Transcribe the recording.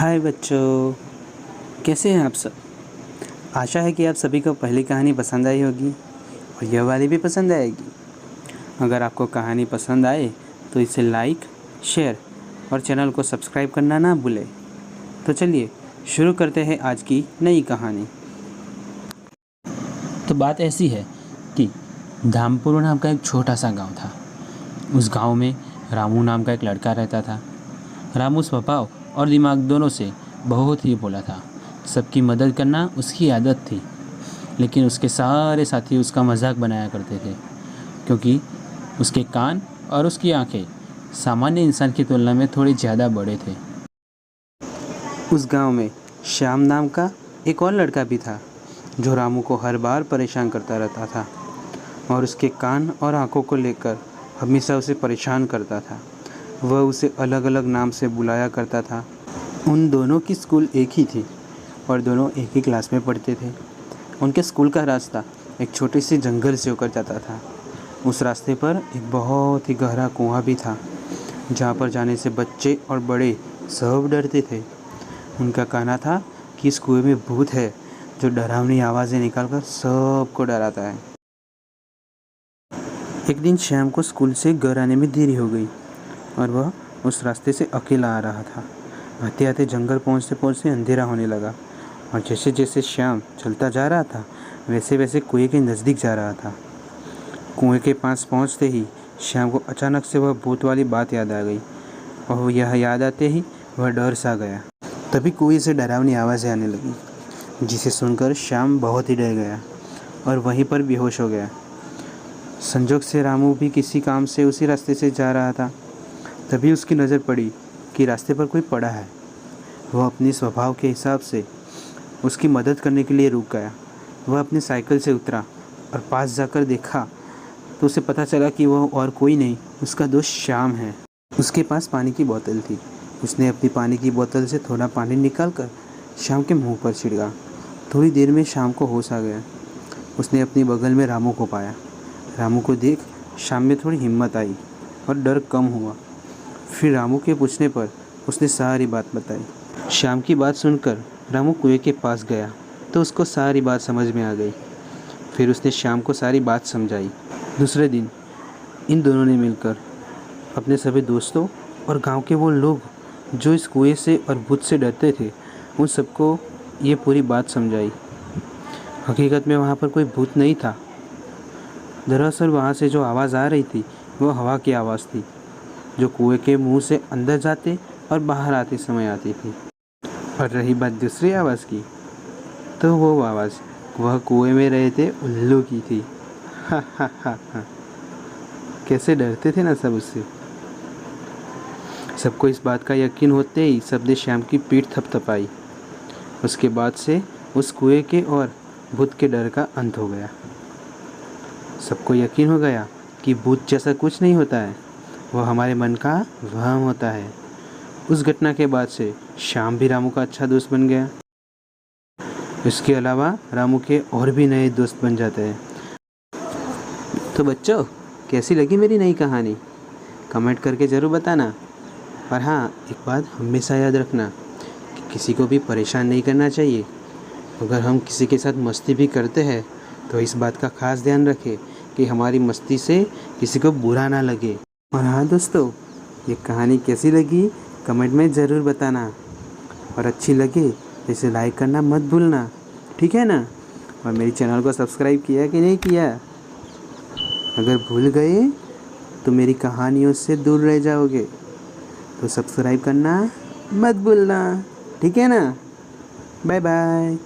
हाय बच्चों, कैसे हैं आप सब। आशा है कि आप सभी को पहली कहानी पसंद आई होगी और यह वाली भी पसंद आएगी। अगर आपको कहानी पसंद आए तो इसे लाइक, शेयर और चैनल को सब्सक्राइब करना ना भूलें। तो चलिए शुरू करते हैं आज की नई कहानी। तो बात ऐसी है कि धामपुर नाम का एक छोटा सा गांव था। उस गांव में रामू नाम का एक लड़का रहता था। रामू स्वभाव और दिमाग दोनों से बहुत ही भोला था। सबकी मदद करना उसकी आदत थी, लेकिन उसके सारे साथी उसका मजाक बनाया करते थे, क्योंकि उसके कान और उसकी आंखें सामान्य इंसान की तुलना में थोड़ी ज़्यादा बड़े थे। उस गांव में श्याम नाम का एक और लड़का भी था, जो रामू को हर बार परेशान करता रहता था और उसके कान और आंखों को लेकर हमेशा उसे परेशान करता था। वह उसे अलग अलग नाम से बुलाया करता था। उन दोनों की स्कूल एक ही थी और दोनों एक ही क्लास में पढ़ते थे। उनके स्कूल का रास्ता एक छोटे से जंगल से होकर जाता था। उस रास्ते पर एक बहुत ही गहरा कुआं भी था, जहाँ पर जाने से बच्चे और बड़े सब डरते थे। उनका कहना था कि इस कुएं में भूत है, जो डरावनी आवाज़ें निकालकर सबको डराता है। एक दिन श्याम को स्कूल से घर आने में देरी हो गई और वह उस रास्ते से अकेला आ रहा था। आते आते जंगल पहुँचते पहुँचते अंधेरा होने लगा और जैसे जैसे श्याम चलता जा रहा था, वैसे वैसे कुएं के नज़दीक जा रहा था। कुएं के पास पहुँचते ही श्याम को अचानक से वह भूत वाली बात याद आ गई और यह याद आते ही वह डर सा गया। तभी कुएं से डरावनी आवाज़ें आने लगी, जिसे सुनकर श्याम बहुत ही डर गया और वहीं पर बेहोश हो गया। संजोग से रामू भी किसी काम से उसी रास्ते से जा रहा था। तभी उसकी नज़र पड़ी कि रास्ते पर कोई पड़ा है। वह अपने स्वभाव के हिसाब से उसकी मदद करने के लिए रुक गया। वह अपनी साइकिल से उतरा और पास जाकर देखा तो उसे पता चला कि वह और कोई नहीं, उसका दोस्त श्याम है। उसके पास पानी की बोतल थी। उसने अपनी पानी की बोतल से थोड़ा पानी निकालकर श्याम के मुंह पर छिड़का। थोड़ी देर में श्याम को होश आ गया। उसने अपनी बगल में रामू को पाया। रामू को देख श्याम में थोड़ी हिम्मत आई और डर कम हुआ। फिर रामू के पूछने पर उसने सारी बात बताई। श्याम की बात सुनकर रामू कुएं के पास गया तो उसको सारी बात समझ में आ गई। फिर उसने श्याम को सारी बात समझाई। दूसरे दिन इन दोनों ने मिलकर अपने सभी दोस्तों और गांव के वो लोग जो इस कुएं से और भूत से डरते थे, उन सबको ये पूरी बात समझाई। हकीकत में वहाँ पर कोई भूत नहीं था। दरअसल वहाँ से जो आवाज़ आ रही थी वो हवा की आवाज़ थी, जो कुएं के मुंह से अंदर जाते और बाहर आते समय आती थी। और रही बात दूसरी आवाज़ की, तो वो आवाज़ वह कुएं में रहे थे उल्लू की थी। हा हा हा हा, कैसे डरते थे ना सब उससे। सबको इस बात का यकीन होते ही सबने श्याम की पीठ थपथपाई। उसके बाद से उस कुएं के और भूत के डर का अंत हो गया। सबको यकीन हो गया कि भूत जैसा कुछ नहीं होता है, वह हमारे मन का वहम होता है। उस घटना के बाद से श्याम भी रामू का अच्छा दोस्त बन गया। इसके अलावा रामू के और भी नए दोस्त बन जाते हैं। तो बच्चों, कैसी लगी मेरी नई कहानी? कमेंट करके ज़रूर बताना। और हाँ, एक बात हमेशा याद रखना कि किसी को भी परेशान नहीं करना चाहिए। अगर हम किसी के साथ मस्ती भी करते हैं तो इस बात का खास ध्यान रखें कि हमारी मस्ती से किसी को बुरा ना लगे। और हाँ दोस्तों, ये कहानी कैसी लगी कमेंट में ज़रूर बताना। और अच्छी लगे तो इसे लाइक करना मत भूलना, ठीक है ना? और मेरी चैनल को सब्सक्राइब किया कि नहीं किया? अगर भूल गए तो मेरी कहानियों से दूर रह जाओगे। तो सब्सक्राइब करना मत भूलना, ठीक है ना? Bye bye.